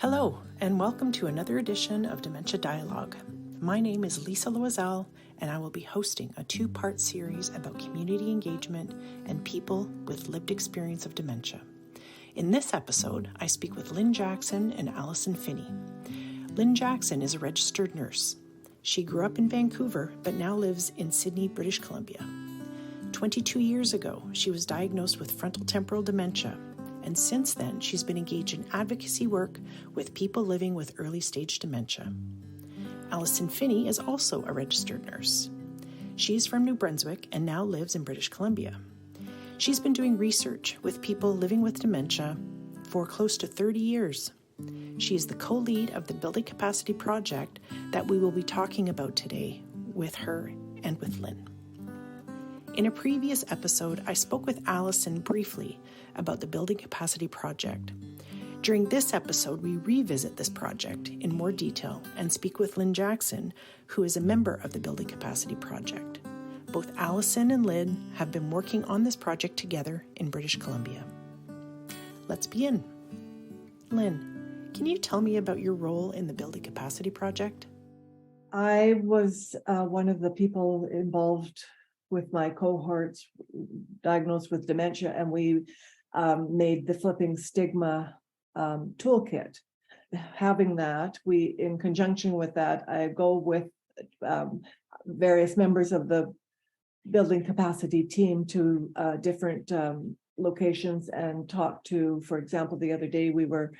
Hello, and welcome to another edition of Dementia Dialogue. My name is Lisa Loiselle, and I will be hosting a two-part series about community engagement and people with lived experience of dementia. In this episode, I speak with Lynn Jackson and Alison Phinney. Lynn Jackson is a registered nurse. She grew up in Vancouver, but now lives in Sydney, British Columbia. 22 years ago, she was diagnosed with frontal temporal dementia, and since then, she's been engaged in advocacy work with people living with early-stage dementia. Alison Phinney is also a registered nurse. She's from New Brunswick and now lives in British Columbia. She's been doing research with people living with dementia for close to 30 years. She is the co-lead of the Building Capacity Project that we will be talking about today with her and with Lynn. In a previous episode, I spoke with Alison briefly about the Building Capacity Project. During this episode, we revisit this project in more detail and speak with Lynn Jackson, who is a member of the Building Capacity Project. Both Alison and Lynn have been working on this project together in British Columbia. Let's begin. Lynn, can you tell me about your role in the Building Capacity Project? I was one of the people involved with my cohorts diagnosed with dementia, and we made the Flipping Stigma toolkit. Having that, we, in conjunction with that, I go with various members of the building capacity team to different locations and talk to, for example, the other day we were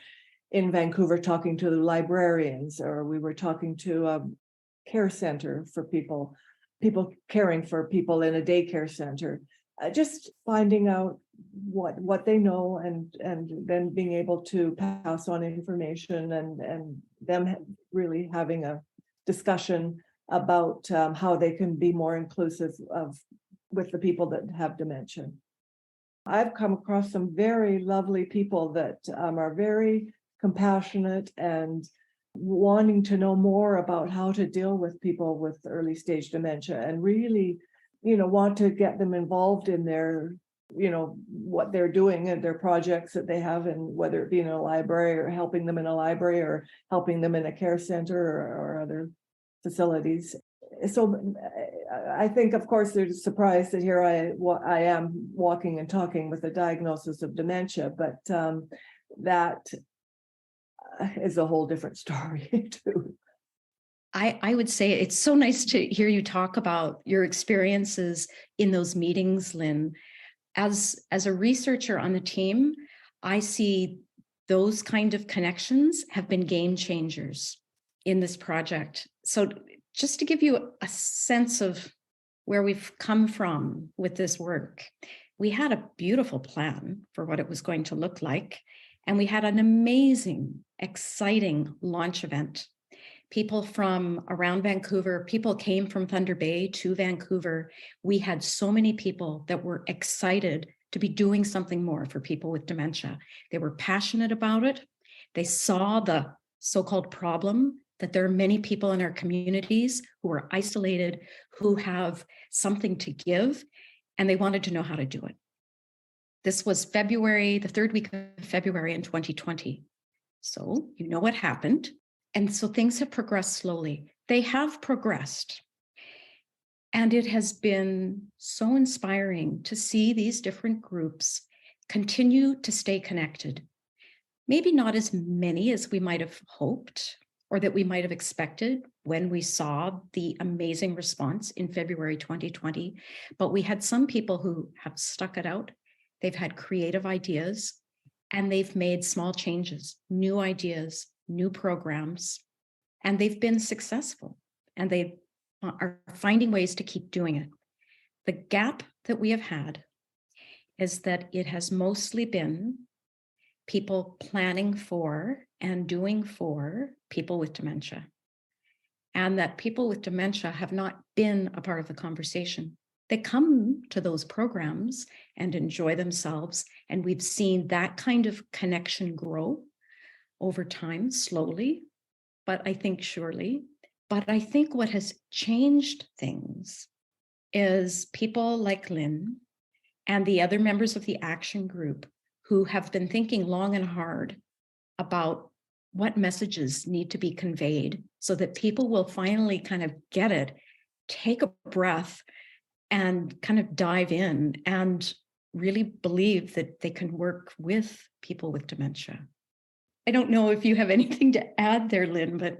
in Vancouver talking to the librarians, or we were talking to a care center for people caring for people in a daycare center, just finding out what they know and then being able to pass on information and them really having a discussion about how they can be more inclusive with the people that have dementia. I've come across some very lovely people that are very compassionate and wanting to know more about how to deal with people with early stage dementia, and really, want to get them involved in their, what they're doing and their projects that they have, and whether it be in a library or helping them in a library or helping them in a care center or other facilities. So I think, of course, there's a surprise that here I am walking and talking with a diagnosis of dementia, but that is a whole different story too. I would say it's so nice to hear you talk about your experiences in those meetings, Lynn. As a researcher on the team, I see those kind of connections have been game changers in this project. So just to give you a sense of where we've come from with this work, we had a beautiful plan for what it was going to look like. And we had an amazing, exciting launch event. People from around Vancouver, people came from Thunder Bay to Vancouver. We had so many people that were excited to be doing something more for people with dementia. They were passionate about it. They saw the so-called problem that there are many people in our communities who are isolated, who have something to give, and they wanted to know how to do it. This was February, the third week of February in 2020. So you know what happened. And so things have progressed slowly. They have progressed. And it has been so inspiring to see these different groups continue to stay connected. Maybe not as many as we might have hoped or that we might have expected when we saw the amazing response in February 2020. But we had some people who have stuck it out. They've had creative ideas, and they've made small changes, new ideas, new programs, and they've been successful, and they are finding ways to keep doing it. The gap that we have had is that it has mostly been people planning for and doing for people with dementia, and that people with dementia have not been a part of the conversation. They come to those programs and enjoy themselves. And we've seen that kind of connection grow over time, slowly, but I think surely. But I think what has changed things is people like Lynn and the other members of the action group who have been thinking long and hard about what messages need to be conveyed so that people will finally kind of get it, take a breath, and kind of dive in and really believe that they can work with people with dementia. I don't know if you have anything to add there, Lynn, but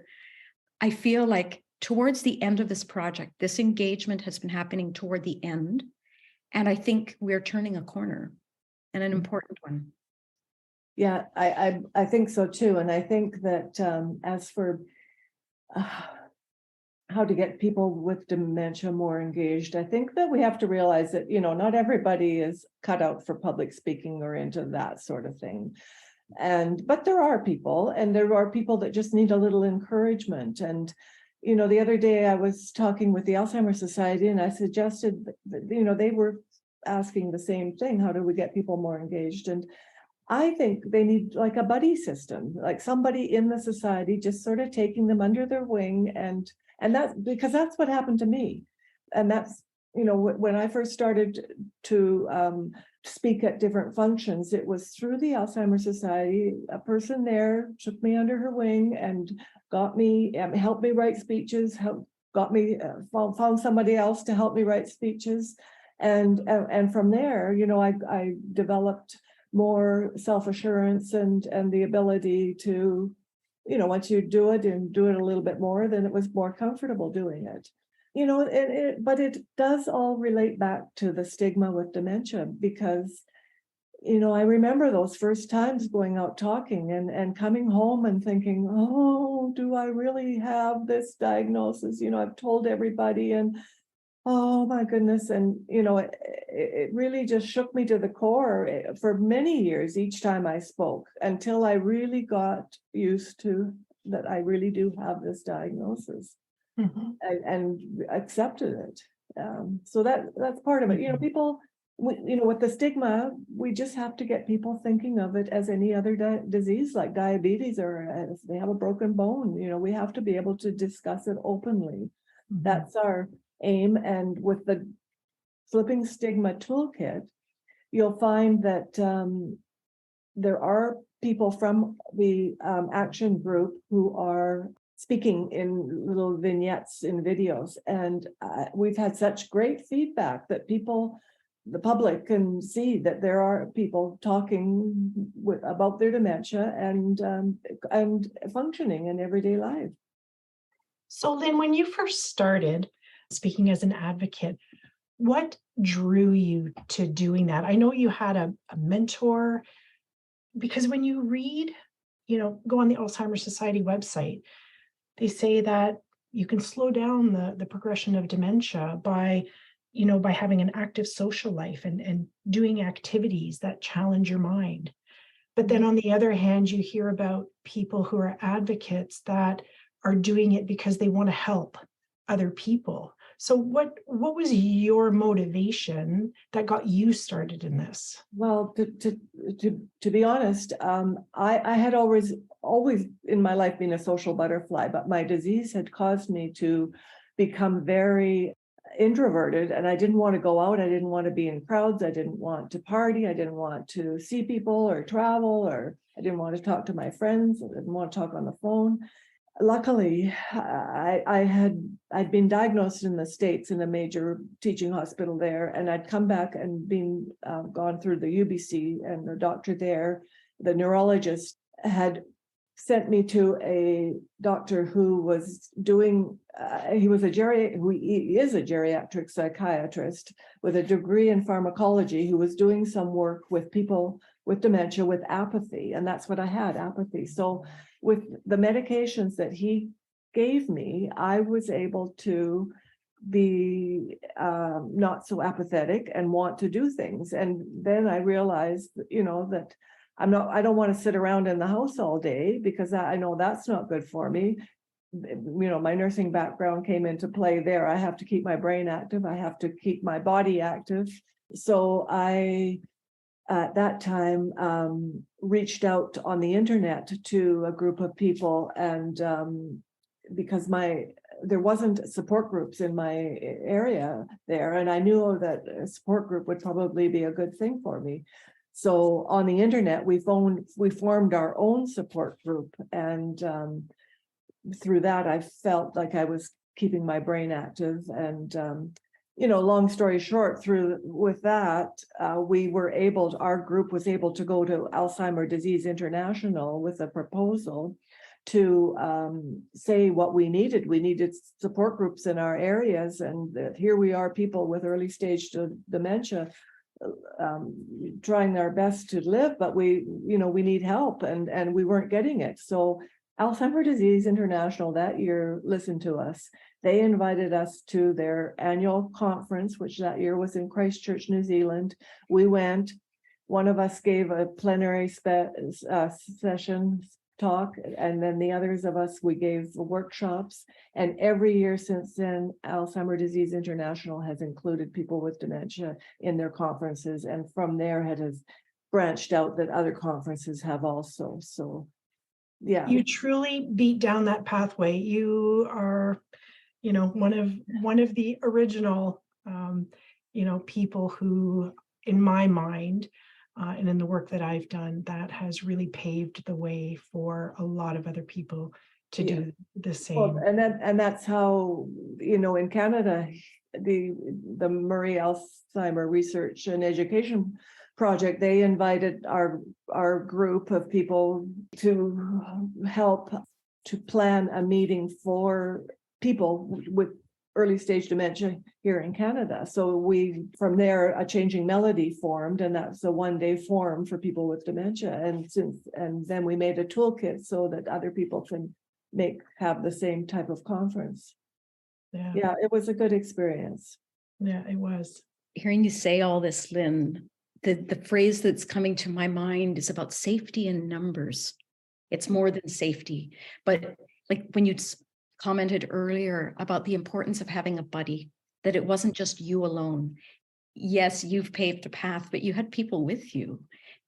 I feel like towards the end of this project, this engagement has been happening toward the end. And I think we're turning a corner, and an important one. Yeah, I think so too. And I think that as for how to get people with dementia more engaged, I think that we have to realize that, not everybody is cut out for public speaking or into that sort of thing. But there are people, and there are people that just need a little encouragement. And, the other day I was talking with the Alzheimer's Society, and I suggested that, they were asking the same thing. How do we get people more engaged? And I think they need like a buddy system, like somebody in the society just sort of taking them under their wing. And that's because that's what happened to me. And that's, when I first started to speak at different functions, it was through the Alzheimer's Society. A person there took me under her wing and got me, helped me write speeches, got me, found somebody else to help me write speeches. And from there, I developed more self-assurance and the ability to, once you do it and do it a little bit more, then it was more comfortable doing it. But it does all relate back to the stigma with dementia, because, I remember those first times going out talking and coming home and thinking, oh, do I really have this diagnosis? I've told everybody, and oh my goodness. And, it really just shook me to the core for many years, each time I spoke, until I really got used to that I really do have this diagnosis. Mm-hmm. And accepted it. So that's part of it. People, with the stigma, we just have to get people thinking of it as any other disease like diabetes, or if they have a broken bone. We have to be able to discuss it openly. Mm-hmm. That's our aim. And with the Flipping Stigma Toolkit, you'll find that there are people from the action group who are speaking in little vignettes in videos. And we've had such great feedback that the public can see that there are people talking about their dementia and functioning in everyday life. So Lynn, when you first started speaking as an advocate, what drew you to doing that? I know you had a mentor, because when you read, go on the Alzheimer's Society website, they say that you can slow down the progression of dementia by having an active social life and doing activities that challenge your mind. But then on the other hand, you hear about people who are advocates that are doing it because they want to help other people. So what was your motivation that got you started in this? Well, to be honest, I had always in my life been a social butterfly, but my disease had caused me to become very introverted, and I didn't want to go out. I didn't want to be in crowds. I didn't want to party. I didn't want to see people or travel, or I didn't want to talk to my friends. I didn't want to talk on the phone. Luckily, I'd been diagnosed in the States in a major teaching hospital there, and I'd come back and gone through the UBC, and the doctor there, the neurologist, had sent me to a doctor who was doing. He is a geriatric psychiatrist with a degree in pharmacology, who was doing some work with people with dementia with apathy, and that's what I had, apathy. So with the medications that he gave me, I was able to be not so apathetic and want to do things. And then I realized, that I don't want to sit around in the house all day, because I know that's not good for me. My nursing background came into play there. I have to keep my brain active. I have to keep my body active. So I, at that time, reached out on the internet to a group of people, and because there wasn't support groups in my area there, and I knew that a support group would probably be a good thing for me. So on the internet, we formed our own support group, and through that, I felt like I was keeping my brain active. And long story short, with that, our group was able to go to Alzheimer's Disease International with a proposal to say what we needed. We needed support groups in our areas, and that here we are, people with early stage dementia, trying our best to live, but we need help, and we weren't getting it. So Alzheimer's Disease International that year listened to us. They invited us to their annual conference, which that year was in Christchurch, New Zealand. We went. One of us gave a plenary session talk, and then the others of us, we gave workshops. And every year since then, Alzheimer's Disease International has included people with dementia in their conferences, and from there it has branched out that other conferences have also. So yeah, you truly beat down that pathway. You are, one of the original, people who, in my mind, and in the work that I've done, that has really paved the way for a lot of other people to do the same. Well, and that's how, in Canada, the Murray Alzheimer Research and Education Project, they invited our group of people to help to plan a meeting for people with early stage dementia here in Canada. So from there, a Changing Melody formed, and that's a one-day forum for people with dementia. And then we made a toolkit so that other people can have the same type of conference. Yeah, it was a good experience. Yeah, it was. Hearing you say all this, Lynn, the phrase that's coming to my mind is about safety in numbers. It's more than safety, but like when you commented earlier about the importance of having a buddy, that it wasn't just you alone. Yes, you've paved a path, but you had people with you.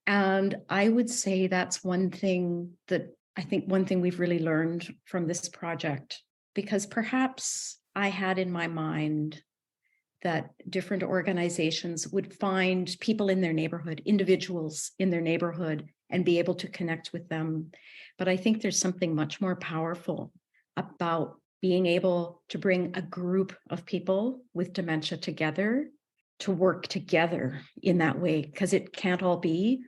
And I would say that's one thing we've really learned from this project, because perhaps I had in my mind that different organizations would find people in their neighborhood, individuals in their neighborhood, and be able to connect with them. But I think there's something much more powerful about being able to bring a group of people with dementia together to work together in that way, because it can't all be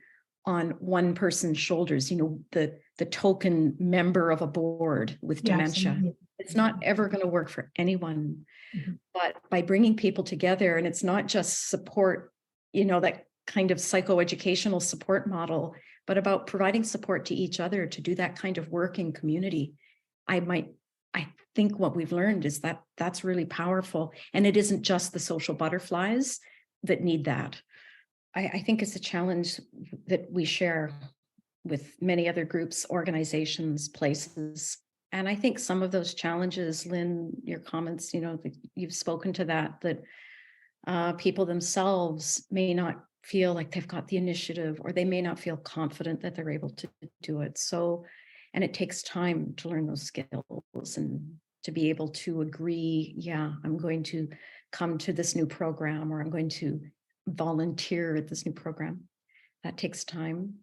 on one person's shoulders, the token member of a board with dementia. Absolutely. It's not ever going to work for anyone. Mm-hmm. But by bringing people together, and it's not just support, that kind of psychoeducational support model, but about providing support to each other to do that kind of work in community. I think what we've learned is that that's really powerful. And it isn't just the social butterflies that need that. I think it's a challenge that we share with many other groups, organizations, places. And I think some of those challenges, Lynn, your comments, you've spoken to that people themselves may not feel like they've got the initiative, or they may not feel confident that they're able to do it. So, and it takes time to learn those skills and to be able to agree, I'm going to come to this new program, or I'm going to volunteer at this new program. That takes time.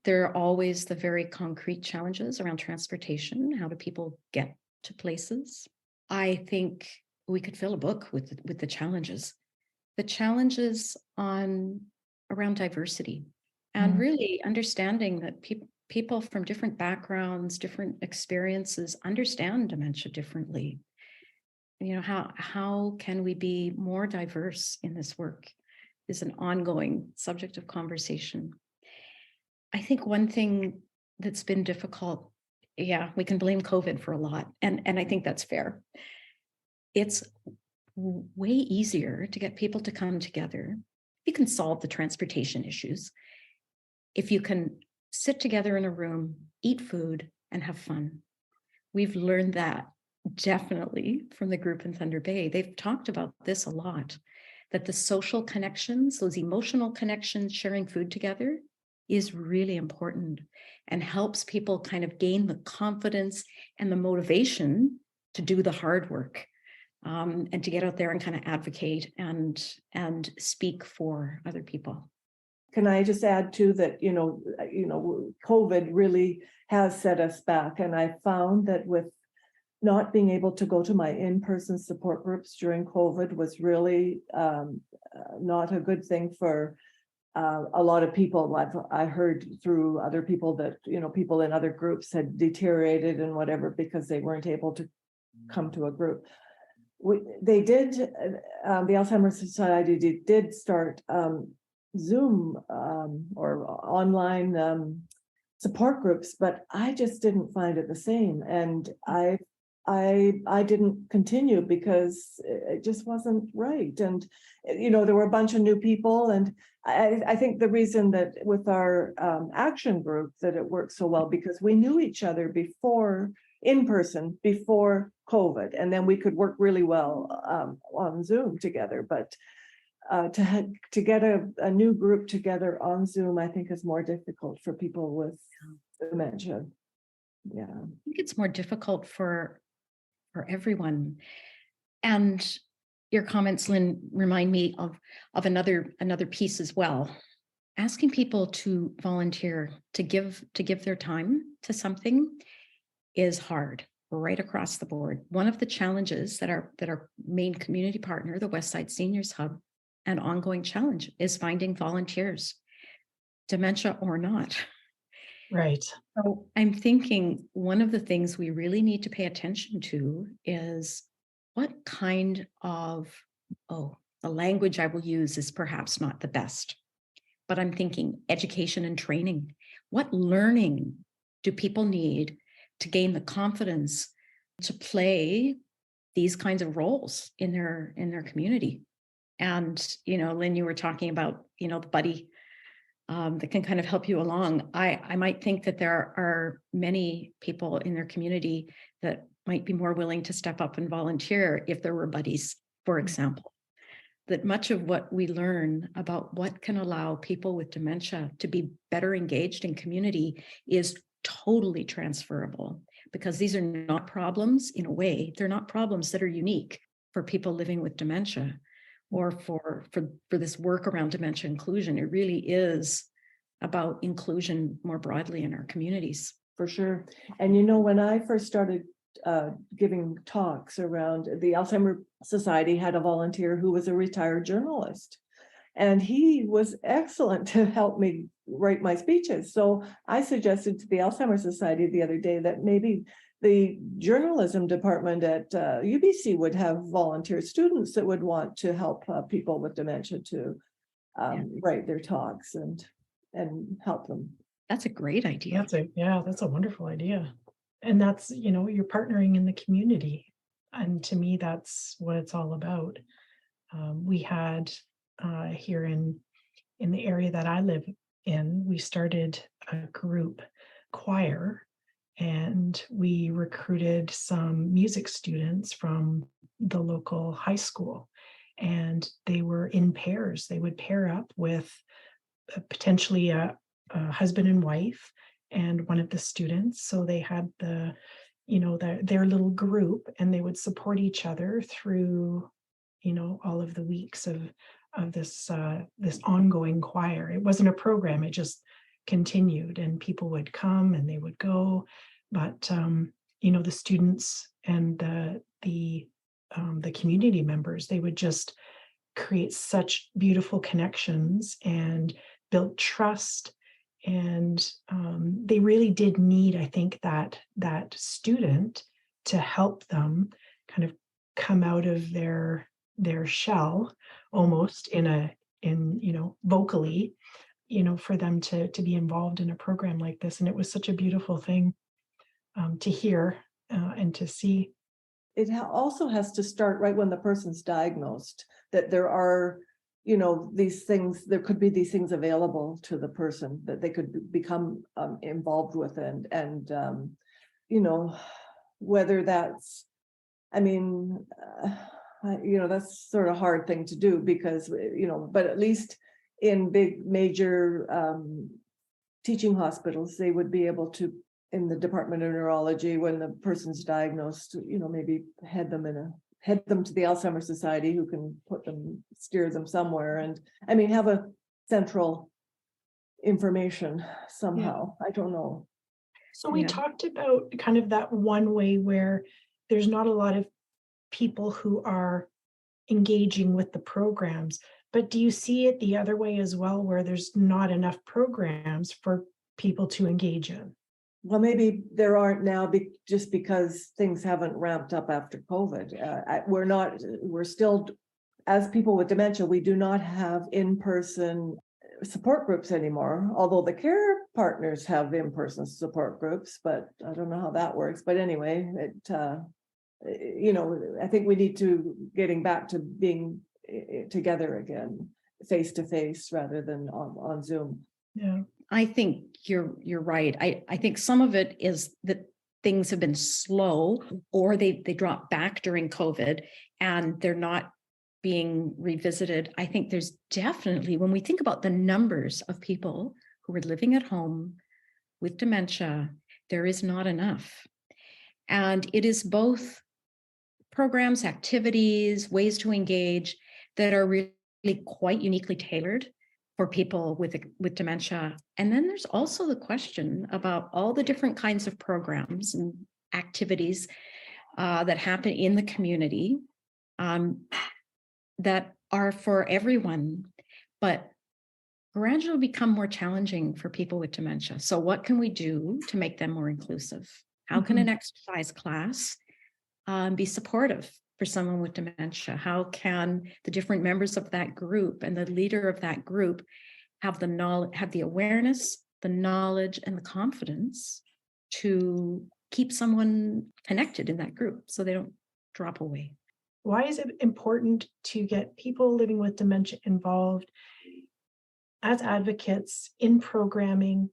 There are always the very concrete challenges around transportation. How do people get to places? I think we could fill a book with the challenges. The challenges around diversity, and really understanding that people from different backgrounds, different experiences understand dementia differently. How can we be more diverse in this work is an ongoing subject of conversation. I think one thing that's been difficult, we can blame COVID for a lot, and I think that's fair. It's way easier to get people to come together. You can solve the transportation issues if you can sit together in a room, eat food, and have fun. We've learned that definitely from the group in Thunder Bay. They've talked about this a lot, that the social connections, those emotional connections, sharing food together is really important and helps people kind of gain the confidence and the motivation to do the hard work, and to get out there and kind of advocate and speak for other people. can I just add too that, COVID really has set us back. And I found that with not being able to go to my in-person support groups during COVID was really not a good thing for a lot of people. I heard through other people that, people in other groups had deteriorated and whatever because they weren't able to come to a group. The Alzheimer's Society did start Zoom or online support groups, but I just didn't find it the same. And I didn't continue because it just wasn't right. And, there were a bunch of new people. And I think the reason that with our action group that it worked so well, because we knew each other before in person, before COVID, and then we could work really well on Zoom together. But to get a new group together on Zoom, I think is more difficult for people with dementia. Yeah. I think it's more difficult for everyone. And your comments, Lynn, remind me of another piece as well. Asking people to volunteer, to give their time to something is hard right across the board. One of the challenges that our main community partner, the Westside Seniors Hub, an ongoing challenge is finding volunteers, dementia or not. Right. So I'm thinking one of the things we really need to pay attention to is what kind of, the language I will use is perhaps not the best, but I'm thinking education and training. What learning do people need to gain the confidence to play these kinds of roles in their community? And, Lynn, you were talking about, the buddy that can kind of help you along. I might think that there are many people in their community that might be more willing to step up and volunteer if there were buddies, for example. That much of what we learn about what can allow people with dementia to be better engaged in community is totally transferable, because these are not problems, in a way, they're not problems that are unique for people living with dementia or for this work around dementia inclusion. It really is about inclusion more broadly in our communities. For sure. And when I first started giving talks around, the Alzheimer's Society had a volunteer who was a retired journalist, and he was excellent to help me write my speeches. So I suggested to the Alzheimer's Society the other day that maybe the journalism department at UBC would have volunteer students that would want to help people with dementia to write their talks and help them. That's a great idea. That's a wonderful idea. And that's, you're partnering in the community. And to me, that's what it's all about. We had here in the area that I live in, we started a group choir, and we recruited some music students from the local high school, and they were in pairs. They would pair up with potentially a husband and wife and one of the students. So they had their little group, and they would support each other through, all of the weeks of this ongoing choir. It wasn't a program, it just continued, and people would come and they would go. But the students and the community members, they would just create such beautiful connections and build trust. And they really did need, I think, that student to help them kind of come out of their shell, almost in vocally, for them to be involved in a program like this. And it was such a beautiful thing to hear and to see. It also has to start right when the person's diagnosed, that there are these things, there could be these things available to the person that they could become involved with, and whether that's, that's sort of hard thing to do, because but at least in big major teaching hospitals, they would be able to, in the Department of Neurology, when the person's diagnosed, maybe head them to the Alzheimer's Society, who can steer them somewhere, and have a central information somehow. I don't know. So we talked about kind of that one way where there's not a lot of people who are engaging with the programs, but do you see it the other way as well, where there's not enough programs for people to engage in? Well, maybe there aren't now just because things haven't ramped up after COVID. We're still, as people with dementia, we do not have in-person support groups anymore, although the care partners have in-person support groups, but I don't know how that works. But anyway, I think we need to getting back to being together again, face to face rather than on Zoom. Yeah. I think you're right. I think some of it is that things have been slow, or they dropped back during COVID and they're not being revisited. I think there's definitely, when we think about the numbers of people who are living at home with dementia, there is not enough. And it is both programs, activities, ways to engage that are really quite uniquely tailored for people with dementia. And then there's also the question about all the different kinds of programs and activities that happen in the community that are for everyone, but gradually become more challenging for people with dementia. So what can we do to make them more inclusive? How can an exercise class be supportive for someone with dementia? How can the different members of that group and the leader of that group have the knowledge, have the awareness, the knowledge, and the confidence to keep someone connected in that group so they don't drop away? Why is it important to get people living with dementia involved as advocates in programming?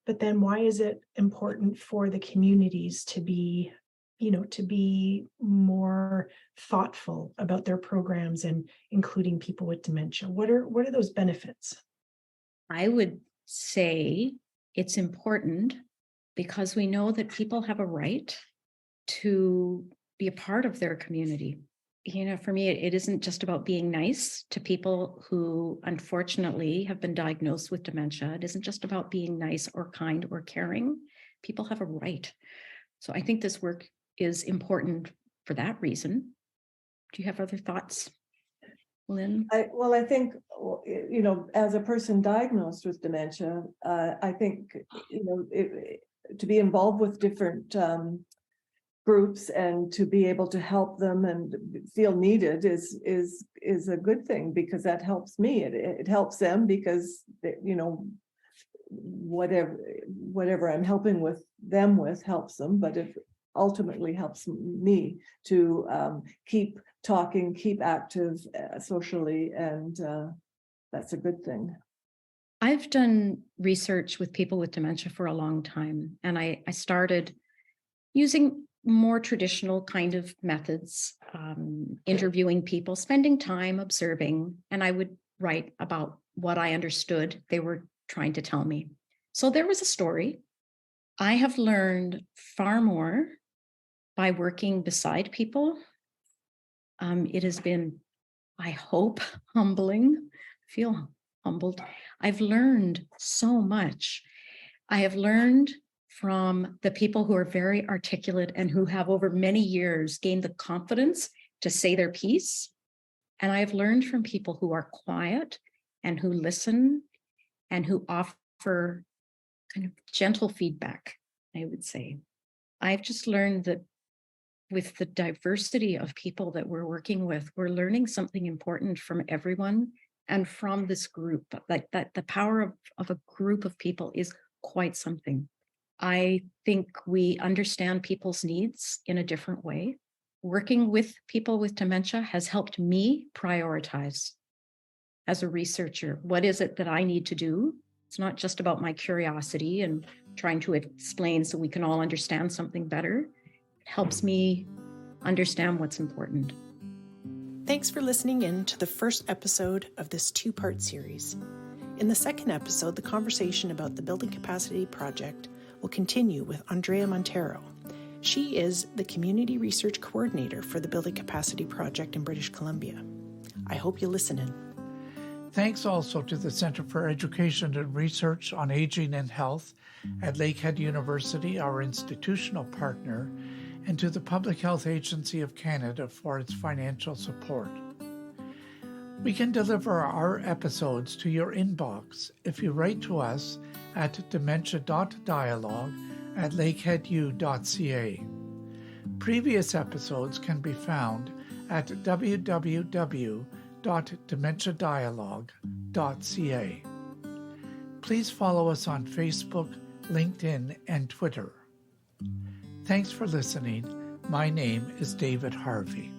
But then why is it important for the communities to be more thoughtful about their programs and including people with dementia? What are those benefits? I would say it's important because we know that people have a right to be a part of their community. For me, it isn't just about being nice to people who unfortunately have been diagnosed with dementia. It isn't just about being nice or kind or caring. People have a right. So I think this work is important for that reason. Do you have other thoughts, Lynn? I think, as a person diagnosed with dementia, I think, to be involved with different groups and to be able to help them and feel needed is a good thing, because that helps me. It helps them because, whatever I'm helping with them with helps them, but it ultimately helps me to keep talking, keep active socially, and that's a good thing. I've done research with people with dementia for a long time, and I started using more traditional kind of methods, interviewing people, spending time observing, and I would write about what I understood they were trying to tell me. So there was a story. I have learned far more by working beside people. It has been, I hope, humbling. I feel humbled. I've learned so much. I have learned from the people who are very articulate and who have over many years gained the confidence to say their piece. And I have learned from people who are quiet and who listen and who offer kind of gentle feedback, I would say. I've just learned that with the diversity of people that we're working with, we're learning something important from everyone and from this group. Like that, the power of a group of people is quite something. I think we understand people's needs in a different way. Working with people with dementia has helped me prioritize as a researcher. What is it that I need to do? It's not just about my curiosity and trying to explain so we can all understand something better. It helps me understand what's important. Thanks for listening in to the first episode of this two-part series. In the second episode, the conversation about the Building Capacity Project will continue with Andrea Montero. She is the Community Research Coordinator for the Building Capacity Project in British Columbia. I hope you listen in. Thanks also to the Center for Education and Research on Aging and Health at Lakehead University, our institutional partner, and to the Public Health Agency of Canada for its financial support. We can deliver our episodes to your inbox if you write to us at dementia.dialogue@lakeheadu.ca. Previous episodes can be found at www.dementiadialogue.ca. Please follow us on Facebook, LinkedIn, and Twitter. Thanks for listening. My name is David Harvey.